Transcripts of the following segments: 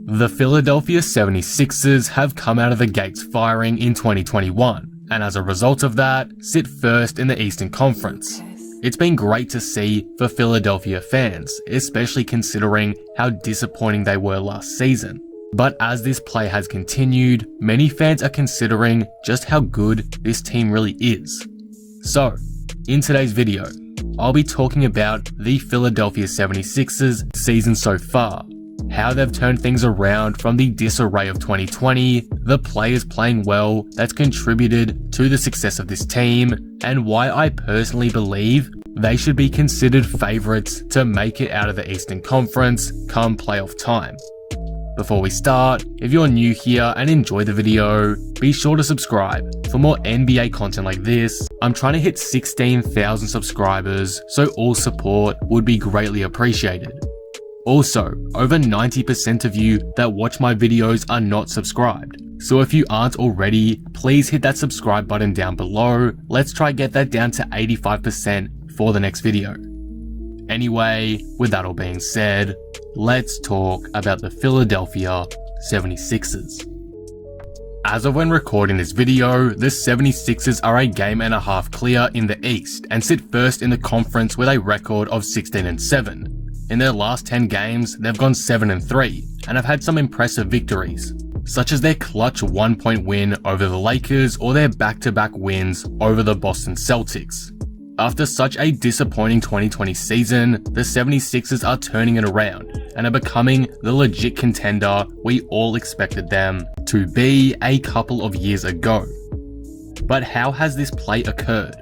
The Philadelphia 76ers have come out of the gates firing in 2021, and as a result of that, sit first in the Eastern Conference. It's been great to see for Philadelphia fans, especially considering how disappointing they were last season. But as this play has continued, many fans are considering just how good this team really is. So, in today's video, I'll be talking about the Philadelphia 76ers season so far, how they've turned things around from the disarray of 2020, the players playing well that's contributed to the success of this team, and why I personally believe they should be considered favourites to make it out of the Eastern Conference come playoff time. Before we start, if you're new here and enjoy the video, be sure to subscribe for more NBA content like this. I'm trying to hit 16,000 subscribers, so all support would be greatly appreciated. Also, over 90% of you that watch my videos are not subscribed. So if you aren't already, please hit that subscribe button down below. Let's try get that down to 85% for the next video. Anyway, with that all being said, let's talk about the Philadelphia 76ers. As of when recording this video, the 76ers are a game and a half clear in the East and sit first in the conference with a record of 16-7. In their last 10 games, they've gone 7-3 and have had some impressive victories, such as their clutch 1-point win over the Lakers or their back-to-back wins over the Boston Celtics. After such a disappointing 2020 season, the 76ers are turning it around and are becoming the legit contender we all expected them to be a couple of years ago. But how has this play occurred?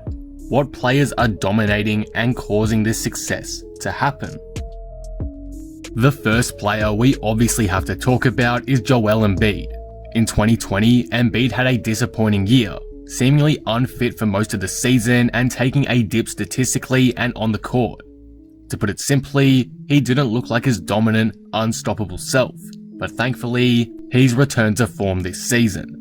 What players are dominating and causing this success to happen? The first player we obviously have to talk about is Joel Embiid. In 2020, Embiid had a disappointing year, seemingly unfit for most of the season and taking a dip statistically and on the court. To put it simply, he didn't look like his dominant, unstoppable self, but thankfully, he's returned to form this season.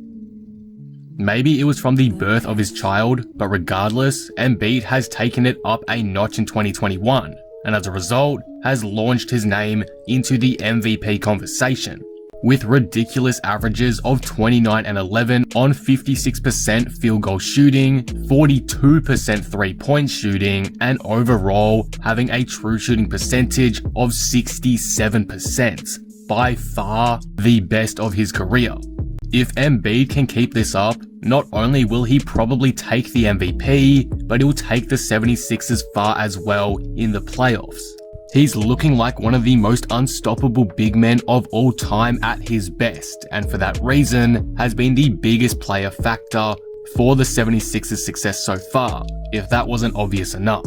Maybe it was from the birth of his child, but regardless, Embiid has taken it up a notch in 2021, and as a result, has launched his name into the MVP conversation, with ridiculous averages of 29 and 11 on 56% field goal shooting, 42% three-point shooting, and overall having a true shooting percentage of 67%, by far the best of his career. If Embiid can keep this up, not only will he probably take the MVP, but he'll take the 76ers far as well in the playoffs. He's looking like one of the most unstoppable big men of all time at his best, and for that reason has been the biggest player factor for the 76ers' success so far, if that wasn't obvious enough.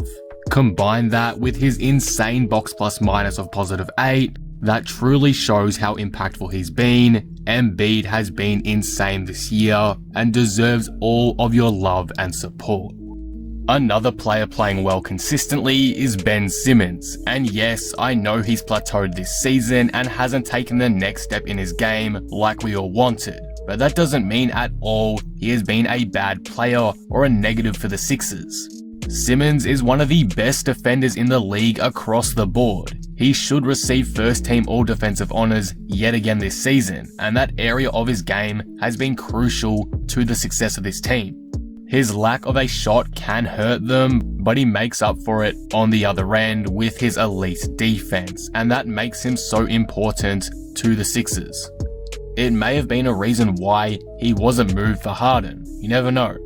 Combine that with his insane box plus minus of +8, that truly shows how impactful he's been. Embiid has been insane this year and deserves all of your love and support. Another player playing well consistently is Ben Simmons, and yes, I know he's plateaued this season and hasn't taken the next step in his game like we all wanted, but that doesn't mean at all he has been a bad player or a negative for the Sixers. Simmons is one of the best defenders in the league across the board. He should receive first team all defensive honors yet again this season, and that area of his game has been crucial to the success of this team. His lack of a shot can hurt them, but he makes up for it on the other end with his elite defense, and that makes him so important to the Sixers. It may have been a reason why he wasn't moved for Harden, you never know.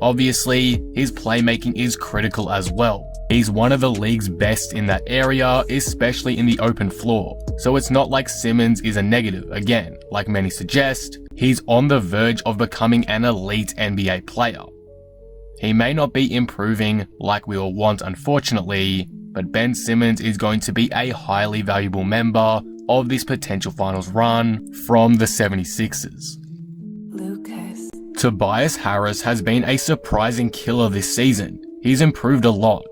Obviously, his playmaking is critical as well. He's one of the league's best in that area, especially in the open floor. So it's not like Simmons is a negative. Again, like many suggest, he's on the verge of becoming an elite NBA player. He may not be improving like we all want, unfortunately, but Ben Simmons is going to be a highly valuable member of this potential finals run from the 76ers. Tobias Harris has been a surprising killer this season. He's improved a lot.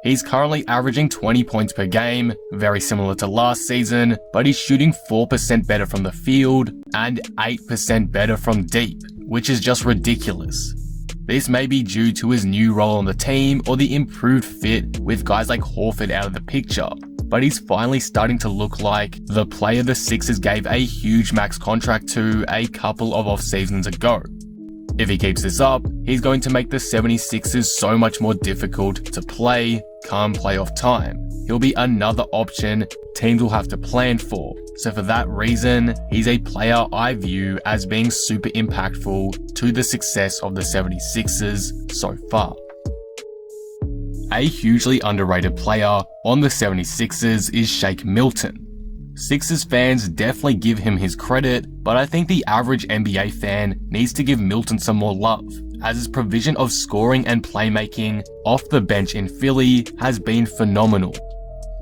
He's currently averaging 20 points per game, very similar to last season, but he's shooting 4% better from the field and 8% better from deep, which is just ridiculous. This may be due to his new role on the team or the improved fit with guys like Horford out of the picture, but he's finally starting to look like the player the Sixers gave a huge max contract to a couple of off seasons ago. If he keeps this up, he's going to make the 76ers so much more difficult to play come playoff time. He'll be another option teams will have to plan for. So for that reason, he's a player I view as being super impactful to the success of the 76ers so far. A hugely underrated player on the 76ers is Shake Milton. Sixers fans definitely give him his credit, but I think the average NBA fan needs to give Milton some more love, as his provision of scoring and playmaking off the bench in Philly has been phenomenal.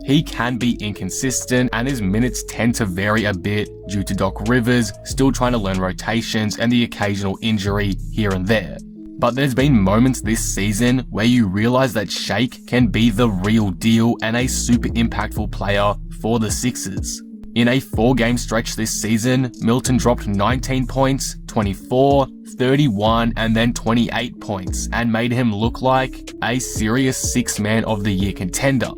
He can be inconsistent and his minutes tend to vary a bit due to Doc Rivers still trying to learn rotations and the occasional injury here and there. But there's been moments this season where you realize that Shake can be the real deal and a super impactful player for the Sixers. In a 4-game stretch this season, Milton dropped 19 points, 24, 31, and then 28 points and made him look like a serious 6-man of the year contender.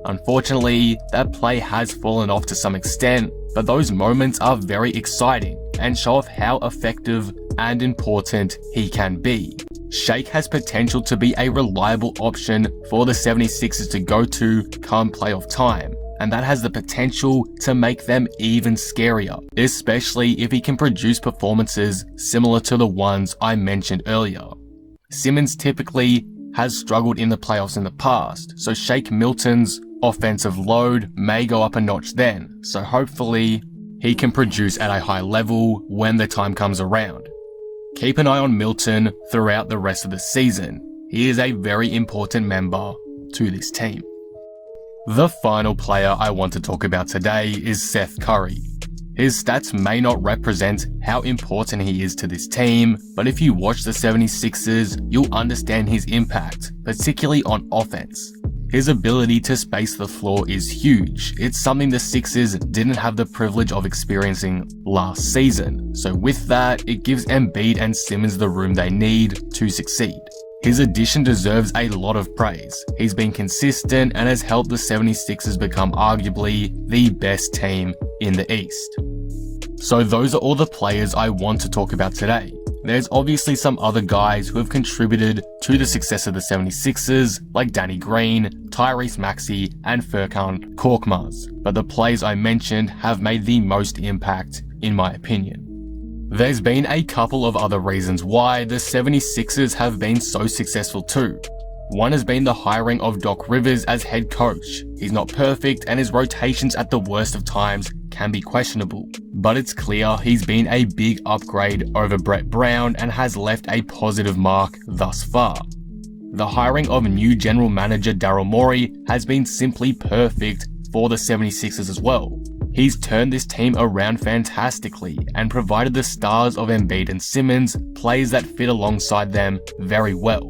Unfortunately, that play has fallen off to some extent, but those moments are very exciting and show off how effective and important he can be. Shake has potential to be a reliable option for the 76ers to go to come playoff time, and that has the potential to make them even scarier, especially if he can produce performances similar to the ones I mentioned earlier. Simmons typically has struggled in the playoffs in the past, so Shake Milton's offensive load may go up a notch then, so hopefully he can produce at a high level when the time comes around. Keep an eye on Milton throughout the rest of the season. He is a very important member to this team. The final player I want to talk about today is Seth Curry. His stats may not represent how important he is to this team, but if you watch the 76ers, you'll understand his impact, particularly on offense. His ability to space the floor is huge. It's something the Sixers didn't have the privilege of experiencing last season. So with that, it gives Embiid and Simmons the room they need to succeed. His addition deserves a lot of praise. He's been consistent and has helped the 76ers become arguably the best team in the East. So those are all the players I want to talk about today. There's obviously some other guys who have contributed to the success of the 76ers, like Danny Green, Tyrese Maxey, and Furkan Korkmaz, but the players I mentioned have made the most impact, in my opinion. There's been a couple of other reasons why the 76ers have been so successful too. One has been the hiring of Doc Rivers as head coach. He's not perfect and his rotations at the worst of times can be questionable, but it's clear he's been a big upgrade over Brett Brown and has left a positive mark thus far. The hiring of new general manager Daryl Morey has been simply perfect for the 76ers as well. He's turned this team around fantastically and provided the stars of Embiid and Simmons plays that fit alongside them very well.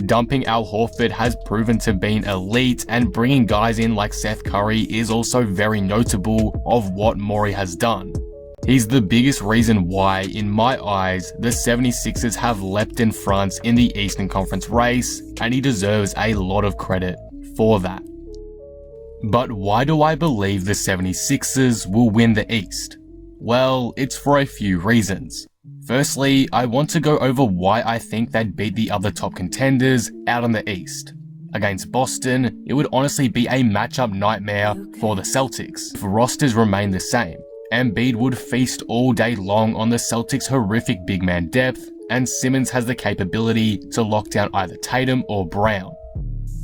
Dumping Al Horford has proven to be elite, and bringing guys in like Seth Curry is also very notable of what Morey has done. He's the biggest reason why, in my eyes, the 76ers have leapt in front in the Eastern Conference race, and he deserves a lot of credit for that. But why do I believe the 76ers will win the East? Well, it's for a few reasons. Firstly, I want to go over why I think they'd beat the other top contenders out in the East. Against Boston, it would honestly be a matchup nightmare for the Celtics if rosters remain the same. Embiid would feast all day long on the Celtics' horrific big man depth, and Simmons has the capability to lock down either Tatum or Brown.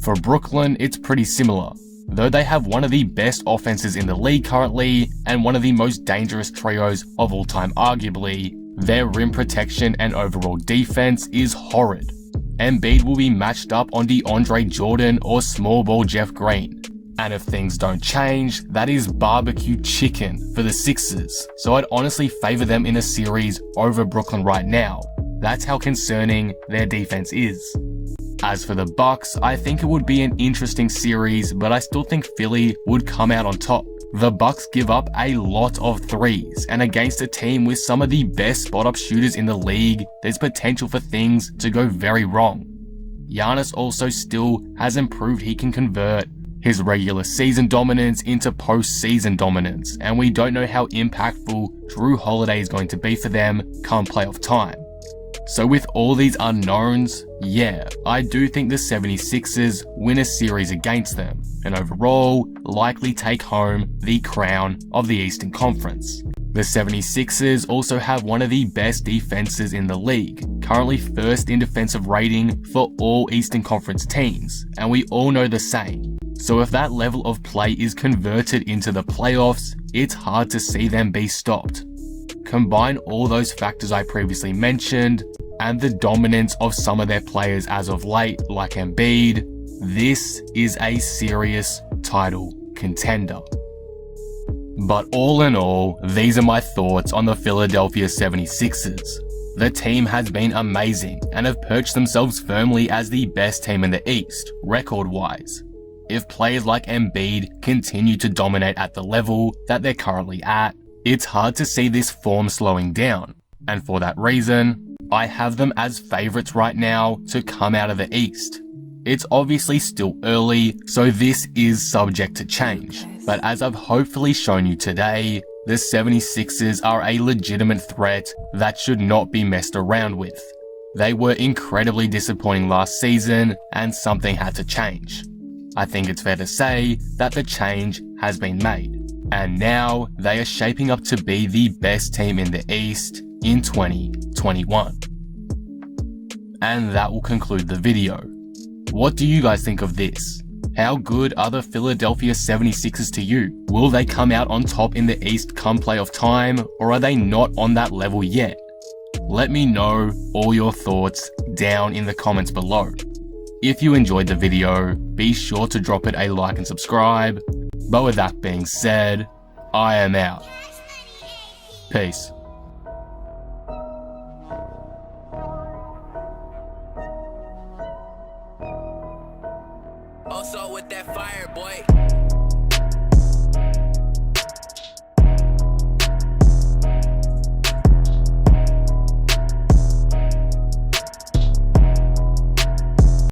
For Brooklyn, it's pretty similar. Though they have one of the best offenses in the league currently, and one of the most dangerous trios of all time arguably, their rim protection and overall defense is horrid. Embiid will be matched up on DeAndre Jordan or small ball Jeff Green. And if things don't change, that is barbecue chicken for the Sixers. So I'd honestly favor them in a series over Brooklyn right now. That's how concerning their defense is. As for the Bucks, I think it would be an interesting series, but I still think Philly would come out on top. The Bucks give up a lot of threes, and against a team with some of the best spot-up shooters in the league, there's potential for things to go very wrong. Giannis also still hasn't proved he can convert his regular season dominance into postseason dominance, and we don't know how impactful Jrue Holiday is going to be for them come playoff time. So with all these unknowns, yeah, I do think the 76ers win a series against them, and overall, likely take home the crown of the Eastern Conference. The 76ers also have one of the best defenses in the league, currently first in defensive rating for all Eastern Conference teams, and we all know the same. So if that level of play is converted into the playoffs, it's hard to see them be stopped. Combine all those factors I previously mentioned, and the dominance of some of their players as of late, like Embiid, this is a serious title contender. But all in all, these are my thoughts on the Philadelphia 76ers. The team has been amazing and have perched themselves firmly as the best team in the East, record-wise. If players like Embiid continue to dominate at the level that they're currently at, it's hard to see this form slowing down, and for that reason, I have them as favourites right now to come out of the East. It's obviously still early, so this is subject to change, but as I've hopefully shown you today, the 76ers are a legitimate threat that should not be messed around with. They were incredibly disappointing last season, and something had to change. I think it's fair to say that the change has been made, and now they are shaping up to be the best team in the East in 2021. And that will conclude the video. What do you guys think of this? How good are the Philadelphia 76ers to you? Will they come out on top in the East come playoff time, or are they not on that level yet? Let me know all your thoughts down in the comments below. If you enjoyed the video, be sure to drop it a like and subscribe. But with that being said, I am out. Peace. Also with that fire, boy.